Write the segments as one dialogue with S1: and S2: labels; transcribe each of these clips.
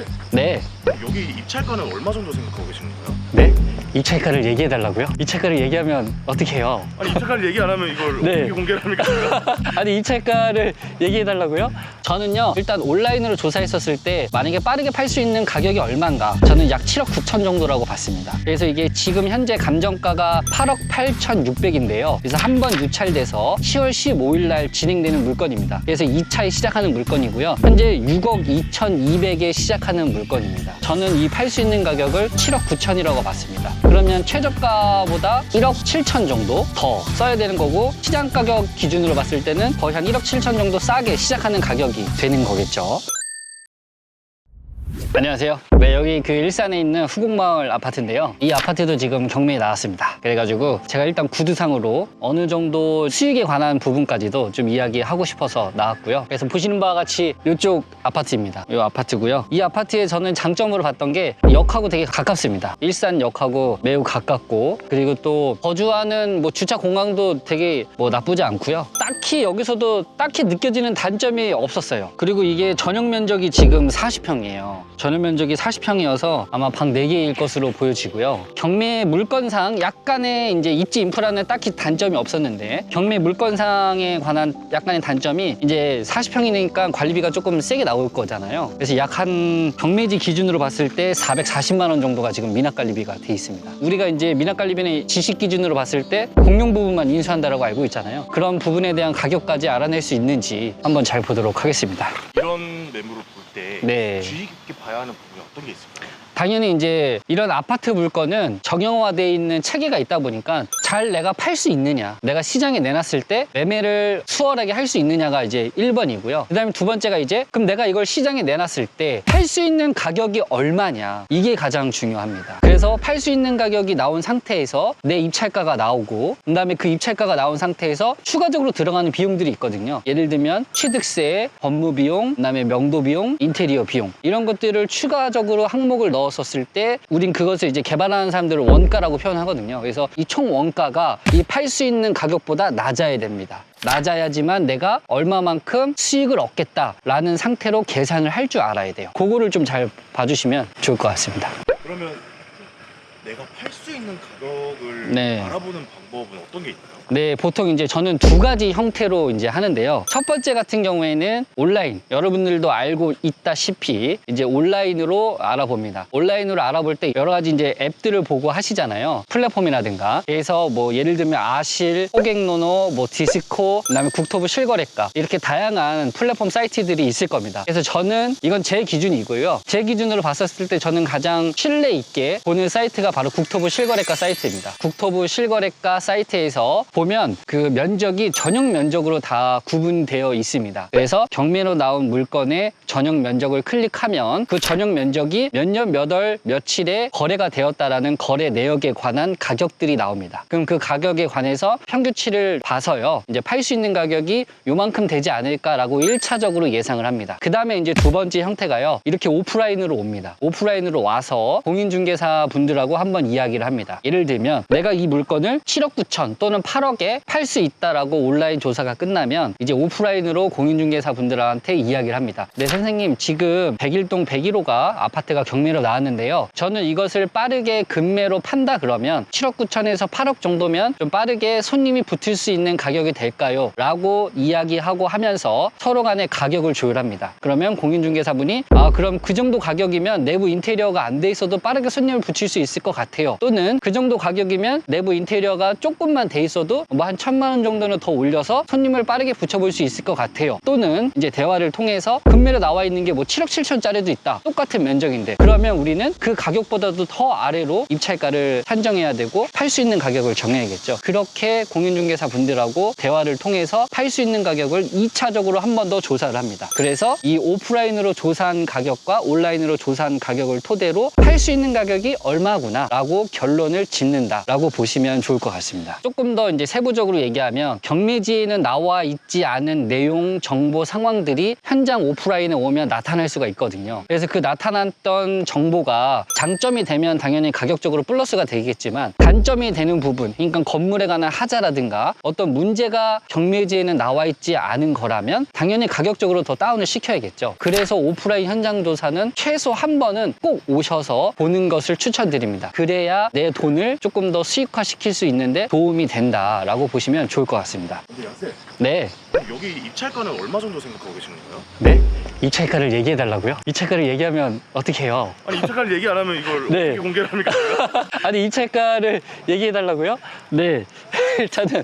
S1: 선생님,
S2: 네.
S1: 여기 입찰가는 얼마 정도 생각하고 계시는 거예요?
S2: 네? 입찰가를 얘기해달라고요? 입찰가를 얘기하면 어떻게 해요?
S1: 아니 입찰가를 얘기 안 하면 이걸
S2: 네.
S1: 어떻게 공개를 합니까?
S2: 아니 입찰가를 얘기해달라고요? 저는요 일단 온라인으로 조사했었을 때 만약에 빠르게 팔 수 있는 가격이 얼마인가 저는 약 7억 9천 정도라고 봤습니다. 그래서 이게 지금 현재 감정가가 8억 8,600인데요 그래서 한 번 유찰돼서 10월 15일 날 진행되는 물건입니다. 그래서 2차에 시작하는 물건이고요 현재 6억 2,200에 시작하는 물건입니다. 저는 이 팔 수 있는 가격을 7억 9천이라고 봤습니다. 그러면 최저가보다 1억 7천 정도 더 써야 되는 거고 시장 가격 기준으로 봤을 때는 거의 한 1억 7천 정도 싸게 시작하는 가격이 되는 거겠죠. 안녕하세요. 네, 여기 그 일산에 있는 후곡마을 아파트인데요. 이 아파트도 지금 경매에 나왔습니다. 그래가지고 제가 일단 구두상으로 어느 정도 수익에 관한 부분까지도 좀 이야기하고 싶어서 나왔고요. 그래서 보시는 바와 같이 이쪽 아파트입니다. 이 아파트고요. 이 아파트에 저는 장점으로 봤던 게 역하고 되게 가깝습니다. 일산역하고 매우 가깝고 그리고 또 거주하는 뭐 주차 공간도 되게 뭐 나쁘지 않고요. 딱히 여기서도 딱히 느껴지는 단점이 없었어요. 그리고 이게 전용 면적이 지금 40평이에요. 전용 면적이 40평이어서 아마 방 4개일 것으로 보여지고요. 경매 물건상 약간의 이제 입지 인프라는 딱히 단점이 없었는데 경매 물건상에 관한 약간의 단점이 이제 40평이니까 관리비가 조금 세게 나올 거잖아요. 그래서 약 한 경매지 기준으로 봤을 때 440만 원 정도가 지금 미납관리비가 돼 있습니다. 우리가 이제 미납관리비는 지식 기준으로 봤을 때 공용 부분만 인수한다라고 알고 있잖아요. 그런 부분에 대한 가격까지 알아낼 수 있는지 한번 잘 보도록 하겠습니다.
S1: 이런 매물을 볼 때
S2: 네.
S1: 주의 깊게 봐야 하는 부분이 어떤 게 있을까요?
S2: 당연히 이제 이런 아파트 물건은 정형화되어 있는 체계가 있다 보니까 잘 내가 팔 수 있느냐, 내가 시장에 내놨을 때 매매를 수월하게 할 수 있느냐가 이제 1번이고요. 그다음에 두 번째가 이제 그럼 내가 이걸 시장에 내놨을 때 팔 수 있는 가격이 얼마냐, 이게 가장 중요합니다. 그래서 팔 수 있는 가격이 나온 상태에서 내 입찰가가 나오고 그다음에 그 입찰가가 나온 상태에서 추가적으로 들어가는 비용들이 있거든요. 예를 들면 취득세, 법무 비용, 그다음에 명도 비용, 인테리어 비용 이런 것들을 추가적으로 항목을 넣었었을 때 우린 그것을 이제 개발하는 사람들은 원가라고 표현하거든요. 그래서 이 총 원가가 이 팔 수 있는 가격보다 낮아야 됩니다. 낮아야지만 내가 얼마만큼 수익을 얻겠다라는 상태로 계산을 할 줄 알아야 돼요. 그거를 좀 잘 봐주시면 좋을 것 같습니다.
S1: 그러면 내가 팔 수 있는 가격을
S2: 네.
S1: 알아보는 방법은 어떤 게 있나요?
S2: 네, 보통 이제 저는 두 가지 형태로 이제 하는데요. 첫 번째 같은 경우에는 온라인. 여러분들도 알고 있다시피 이제 온라인으로 알아봅니다. 온라인으로 알아볼 때 여러 가지 이제 앱들을 보고 하시잖아요. 플랫폼이라든가. 그래서 뭐 예를 들면 아실, 호객노노, 뭐 디스코, 그다음에 국토부 실거래가 이렇게 다양한 플랫폼 사이트들이 있을 겁니다. 그래서 저는 이건 제 기준이고요. 제 기준으로 봤었을 때 저는 가장 신뢰 있게 보는 사이트가 바로 국토부 실거래가 사이트입니다. 국토부 실거래가 사이트에서 보면 그 면적이 전용 면적으로 다 구분되어 있습니다. 그래서 경매로 나온 물건의 전용 면적을 클릭하면 그 전용 면적이 몇 년, 몇 월, 며칠에 거래가 되었다라는 거래 내역에 관한 가격들이 나옵니다. 그럼 그 가격에 관해서 평균치를 봐서요. 이제 팔 수 있는 가격이 요만큼 되지 않을까라고 1차적으로 예상을 합니다. 그 다음에 이제 두 번째 형태가요. 이렇게 오프라인으로 옵니다. 오프라인으로 와서 공인중개사 분들하고 한번 이야기를 합니다. 예를 들면 내가 이 물건을 7억 9천 또는 8억에 팔 수 있다라고 온라인 조사가 끝나면 이제 오프라인으로 공인중개사 분들한테 이야기를 합니다. 네, 선생님 지금 101동 101호가 아파트가 경매로 나왔는데요. 저는 이것을 빠르게 급매로 판다 그러면 7억 9천에서 8억 정도면 좀 빠르게 손님이 붙을 수 있는 가격이 될까요? 라고 이야기하고 하면서 서로 간에 가격을 조율합니다. 그러면 공인중개사분이 그럼 그 정도 가격이면 내부 인테리어가 안 돼 있어도 빠르게 손님을 붙일 수 있을 것 같아요. 또는 그 정도 가격이면 내부 인테리어가 조금만 돼 있어도 뭐 한 1,000만 원 정도는 더 올려서 손님을 빠르게 붙여볼 수 있을 것 같아요. 또는 이제 대화를 통해서 급매로 나와 있는 게 뭐 7억 7천짜리도 있다. 똑같은 면적인데 그러면 우리는 그 가격보다도 더 아래로 입찰가를 산정해야 되고 팔 수 있는 가격을 정해야겠죠. 그렇게 공인중개사 분들하고 대화를 통해서 팔 수 있는 가격을 2차적으로 한 번 더 조사를 합니다. 그래서 이 오프라인으로 조사한 가격과 온라인으로 조사한 가격을 토대로 팔 수 있는 가격이 얼마구나 라고 결론을 짓는다 라고 보시면 좋을 것 같습니다. 조금 더 이제 세부적으로 얘기하면 경매지에는 나와 있지 않은 내용, 정보, 상황들이 현장 오프라인에 오면 나타날 수가 있거든요. 그래서 그 나타났던 정보가 장점이 되면 당연히 가격적으로 플러스가 되겠지만 단점이 되는 부분, 그러니까 건물에 관한 하자라든가 어떤 문제가 경매지에는 나와 있지 않은 거라면 당연히 가격적으로 더 다운을 시켜야겠죠. 그래서 오프라인 현장 조사는 최소 한 번은 꼭 오셔서 보는 것을 추천드립니다. 그래야 내 돈을 조금 더 수익화시킬 수 있는데 도움이 된다라고 보시면 좋을 것 같습니다.
S1: 근데 양쌤,
S2: 네.
S1: 여기 입찰가는 얼마 정도 생각하고 계시는 거예요?
S2: 네? 입찰가를 얘기해달라고요? 입찰가를 얘기하면 어떻게 해요?
S1: 아니 입찰가를 얘기 안 하면 이걸
S2: 네.
S1: 어떻게 공개를 합니까?
S2: 아니 입찰가를 얘기해달라고요? 네. 일단은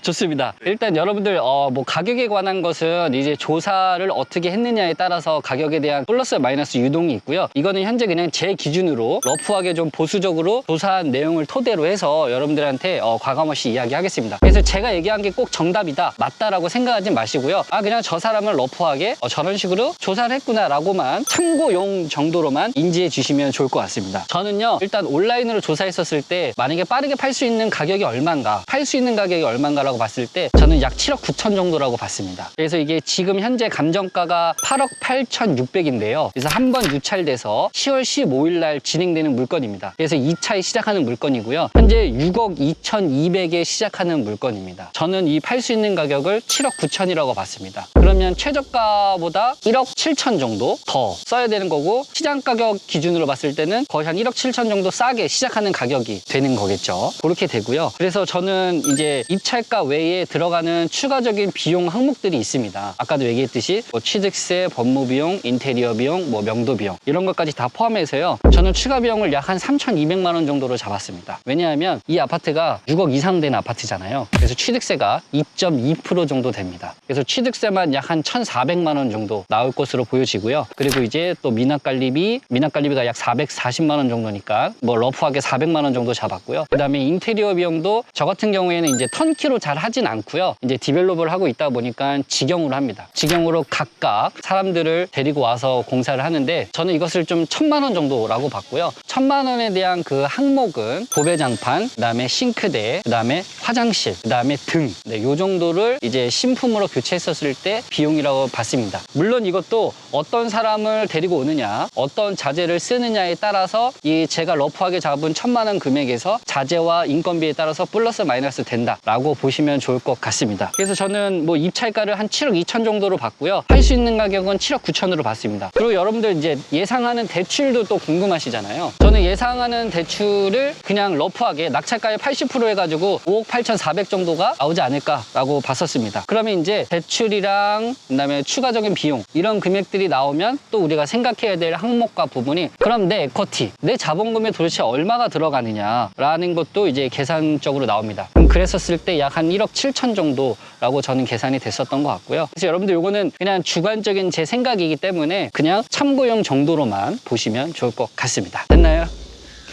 S2: 좋습니다. 일단 여러분들 뭐 가격에 관한 것은 이제 조사를 어떻게 했느냐에 따라서 가격에 대한 플러스 마이너스 유동이 있고요. 이거는 현재 그냥 제 기준으로 러프하게 좀 보수적으로 조사한 내용을 토대로 해서 여러분들한테 과감없이 이야기하겠습니다. 그래서 제가 얘기한 게 꼭 정답이다, 맞다라고 생각하지 마시고요. 그냥 저 사람을 러프하게 저런 식으로 조사를 했구나라고만 참고용 정도로만 인지해 주시면 좋을 것 같습니다. 저는요, 일단 온라인으로 조사했었을 때 만약에 빠르게 팔 수 있는 가격이 얼마인가, 팔 수 있는 가격이 얼마인가라고 봤을 때 저는 약 7억 9천 정도라고 봤습니다. 그래서 이게 지금 현재 감정가가 8억 8,600인데요. 그래서 한 번 유찰돼서 10월 15일 날 진행되는 물건입니다. 그래서 2차에 시작하는 물건이고요. 현재 6억 2,200에 시작하는 물건입니다. 저는 이 팔 수 있는 가격을 7억 9천이라고 봤습니다. 그러면 최저가보다 1억 7천 정도 더 써야 되는 거고, 시장 가격 기준으로 봤을 때는 거의 한 1억 7천 정도 싸게 시작하는 가격이 되는 거겠죠. 그렇게 되고요. 그래서 저는 이제 입찰가 외에 들어가는 추가적인 비용 항목들이 있습니다. 아까도 얘기했듯이 뭐 취득세, 법무비용, 인테리어 비용, 뭐 명도 비용 이런 것까지 다 포함해서요. 저는 추가 비용을 약 한 3,200만 원 정도로 잡았습니다. 왜냐하면 이 아파트가 6억 이상 된 아파트잖아요. 그래서 취득세가 2.2% 정도 됩니다. 그래서 취득세만 약 한 1,400만 원 정도 나올 것으로 보여지고요. 그리고 이제 또 미납관리비가 약 440만 원 정도니까 뭐 러프하게 400만 원 정도 잡았고요. 그다음에 인테리어 비용도 저 같은 경우에는 이제 턴키로 잘 하진 않고요. 이제 디벨롭을 하고 있다 보니까 직영으로 합니다. 직영으로 각각 사람들을 데리고 와서 공사를 하는데 저는 이것을 좀 1,000만 원 정도라고 봤고요. 1,000만 원에 대한 그 항목은 도배장판, 그다음에 싱크대, 그다음에 화장실, 그다음에 등, 네, 요 정도를 이제 신품으로 교체했었을 때 비용이라고 봤습니다. 물론 이것도 어떤 사람을 데리고 오느냐, 어떤 자재를 쓰느냐에 따라서 이 제가 러프하게 잡은 1,000만 원 금액에서 자재와 인건비에 따라서 플러스 마이너스 된다라고 보시면 좋을 것 같습니다. 그래서 저는 뭐 입찰가를 한 7억 2천 정도로 봤고요. 할 수 있는 가격은 7억 9천으로 봤습니다. 그리고 여러분들 이제 예상하는 대출도 또 궁금하시잖아요. 저는 예상하는 대출을 그냥 러프하게 낙찰가의 80% 해가지고 5억 8,400 정도가 나오지 않을까라고 봤었습니다. 그러면 이제 대출이랑 그다음에 추가적인 비용 이런 금액들이 나오면 또 우리가 생각해야 될 항목과 부분이 그럼 내 에쿼티, 내 자본금에 도대체 얼마가 들어가느냐라는 것도 이제 계산적으로 나옵니다. 그랬었을 때 약 한 1억 7천 정도라고 저는 계산이 됐었던 것 같고요. 그래서 여러분들 요거는 그냥 주관적인 제 생각이기 때문에 그냥 참고용 정도로만 보시면 좋을 것 같습니다. 됐나요?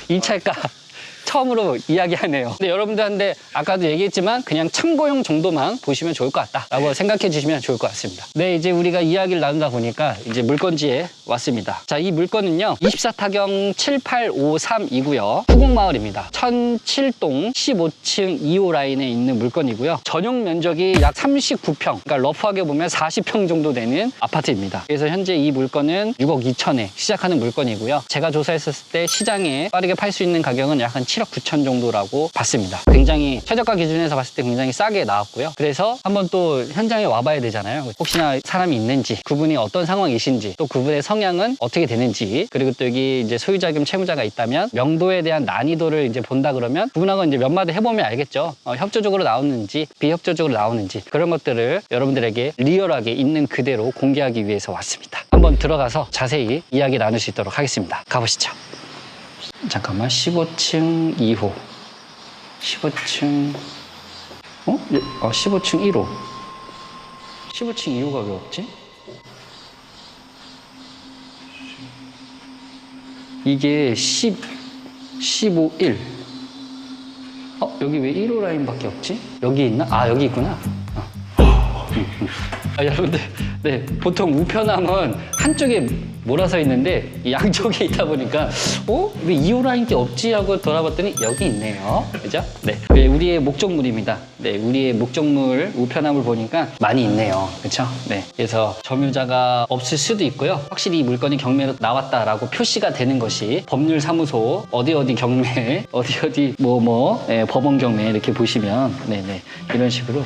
S2: 입찰가 처음으로 이야기하네요. 근데 여러분들한테 아까도 얘기했지만 그냥 참고용 정도만 보시면 좋을 것 같다라고 생각해 주시면 좋을 것 같습니다. 네, 이제 우리가 이야기를 나누다 보니까 이제 물건지에 왔습니다. 자, 이 물건은요 24타경 7853이고요. 후곡마을입니다. 1007동 15층 2호 라인에 있는 물건이고요. 전용 면적이 약 39평, 그러니까 러프하게 보면 40평 정도 되는 아파트입니다. 그래서 현재 이 물건은 6억 2천에 시작하는 물건이고요. 제가 조사했었을 때 시장에 빠르게 팔 수 있는 가격은 약 한 7억 9천 정도라고 봤습니다. 굉장히 최저가 기준에서 봤을 때 굉장히 싸게 나왔고요. 그래서 한번 또 현장에 와봐야 되잖아요. 혹시나 사람이 있는지, 그분이 어떤 상황이신지, 또 그분의 성향은 어떻게 되는지, 그리고 또 여기 이제 소유자 겸 채무자가 있다면 명도에 대한 난이도를 이제 본다 그러면 그분하고 이제 몇 마디 해보면 알겠죠. 협조적으로 나오는지 비협조적으로 나오는지 그런 것들을 여러분들에게 리얼하게 있는 그대로 공개하기 위해서 왔습니다. 한번 들어가서 자세히 이야기 나눌 수 있도록 하겠습니다. 가보시죠. 잠깐만, 15층 2호 15층 15층 1호 15층 2호가 왜 없지? 이게 15, 1 여기 왜 1호 라인밖에 없지? 여기 있나? 여기 있구나. 여러분들, 네, 보통 우편함은 한쪽에 몰아서 있는데 이 양쪽에 있다 보니까 왜 2호 라인 게 없지 하고 돌아봤더니 여기 있네요. 그죠? 네, 우리의 목적물입니다. 네, 우리의 목적물 우편함을 보니까 많이 있네요. 그렇죠? 네, 그래서 점유자가 없을 수도 있고요. 확실히 이 물건이 경매로 나왔다라고 표시가 되는 것이 법률사무소 어디 경매 어디 법원 경매 이렇게 보시면 네네 이런 식으로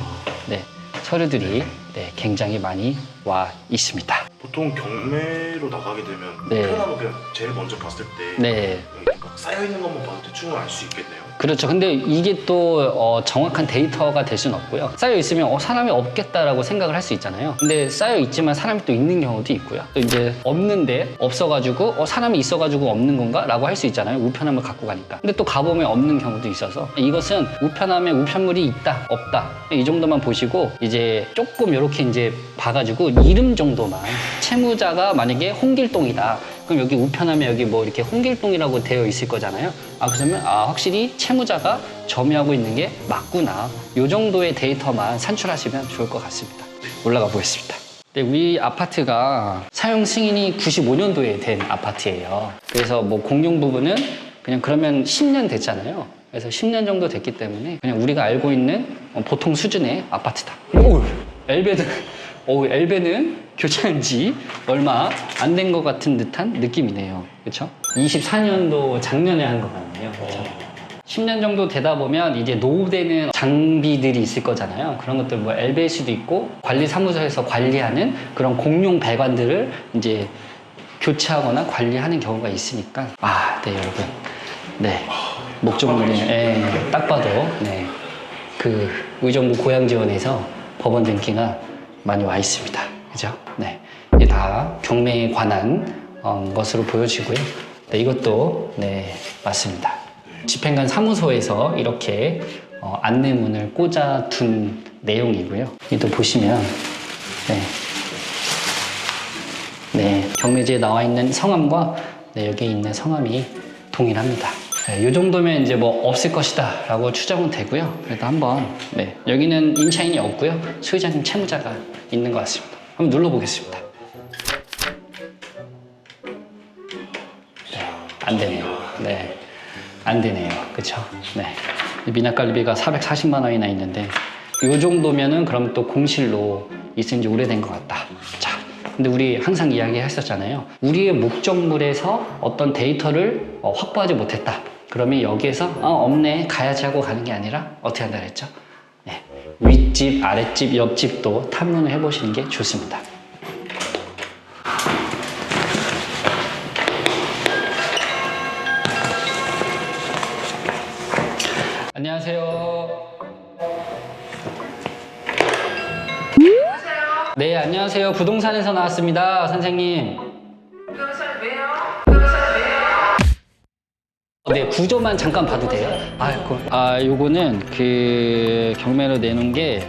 S2: 네 서류들이 네, 굉장히 많이 와 있습니다.
S1: 보통 경매로 나가게 되면
S2: 네.
S1: 우편함은 그냥 제일 먼저 봤을 때
S2: 네.
S1: 여기 막 쌓여있는 것만 봐도 대충 알 수 있겠네요.
S2: 그렇죠. 근데 이게 또 정확한 데이터가 될 수는 없고요. 쌓여 있으면 사람이 없겠다라고 생각을 할 수 있잖아요. 근데 쌓여 있지만 사람이 또 있는 경우도 있고요. 또 이제 없는데 없어가지고 사람이 있어가지고 없는 건가라고 할 수 있잖아요. 우편함을 갖고 가니까. 근데 또 가보면 없는 경우도 있어서 이것은 우편함에 우편물이 있다 없다 이 정도만 보시고 이제 조금 이렇게 이제 봐가지고 이름 정도만 채무자가 만약에 홍길동이다. 그럼 여기 우편함에 여기 뭐 이렇게 홍길동이라고 되어 있을 거잖아요. 그러면 확실히 채무자가 점유하고 있는 게 맞구나. 요 정도의 데이터만 산출하시면 좋을 것 같습니다. 올라가 보겠습니다. 네, 우리 아파트가 사용 승인이 95년도에 된 아파트예요. 그래서 뭐 공용 부분은 그냥 그러면 10년 됐잖아요. 그래서 10년 정도 됐기 때문에 그냥 우리가 알고 있는 보통 수준의 아파트다. 엘베는 교체한 지 얼마 안 된 것 같은 듯한 느낌이네요. 그렇죠? 24년도 작년에 한 것 같네요. 그렇죠? 10년 정도 되다 보면 이제 노후되는 장비들이 있을 거잖아요. 그런 것들 뭐 엘베시도 있고 관리사무소에서 관리하는 그런 공용 배관들을 이제 교체하거나 관리하는 경우가 있으니까 네 여러분 네 목적물이 딱 봐도 네 그 의정부 고양지원에서 법원 등기가 많이 와 있습니다. 그죠? 네. 이게 다 경매에 관한 것으로 보여지고요. 네, 이것도 네, 맞습니다. 집행관 사무소에서 이렇게 안내문을 꽂아둔 내용이고요. 이도 보시면 네, 경매지에 나와 있는 성함과 여기에 있는 성함이 동일합니다. 이 정도면 이제 뭐 없을 것이다 라고 추정은 되고요. 그래도 한번 여기는 임차인이 없고요. 소유자님 채무자가 있는 것 같습니다. 한번 눌러보겠습니다. 안 되네요. 네, 안 되네요. 그렇죠? 네, 미납관리비가 440만 원이나 있는데 이 정도면은 그럼 또 공실로 있은 지 오래된 것 같다. 자, 근데 우리 항상 이야기했었잖아요. 우리의 목적물에서 어떤 데이터를 확보하지 못했다. 그러면 여기에서 없네 가야지 하고 가는 게 아니라 어떻게 한다 그랬죠? 네, 윗집, 아랫집, 옆집도 탐문을 해보시는 게 좋습니다. 안녕하세요.
S3: 여보세요?
S2: 네, 안녕하세요. 부동산에서 나왔습니다, 선생님.
S3: 부동산 왜요? 부동산 왜요?
S2: 네, 구조만 잠깐 봐도 돼요? 요거는 그 경매로 내놓은 게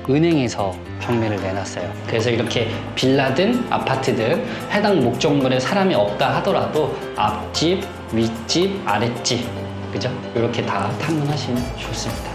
S2: 은행에서 경매를 내놨어요. 그래서 이렇게 빌라든 아파트들 해당 목적물에 사람이 없다 하더라도 앞집, 윗집, 아랫집, 그죠? 이렇게 다 탐문하시면 좋습니다.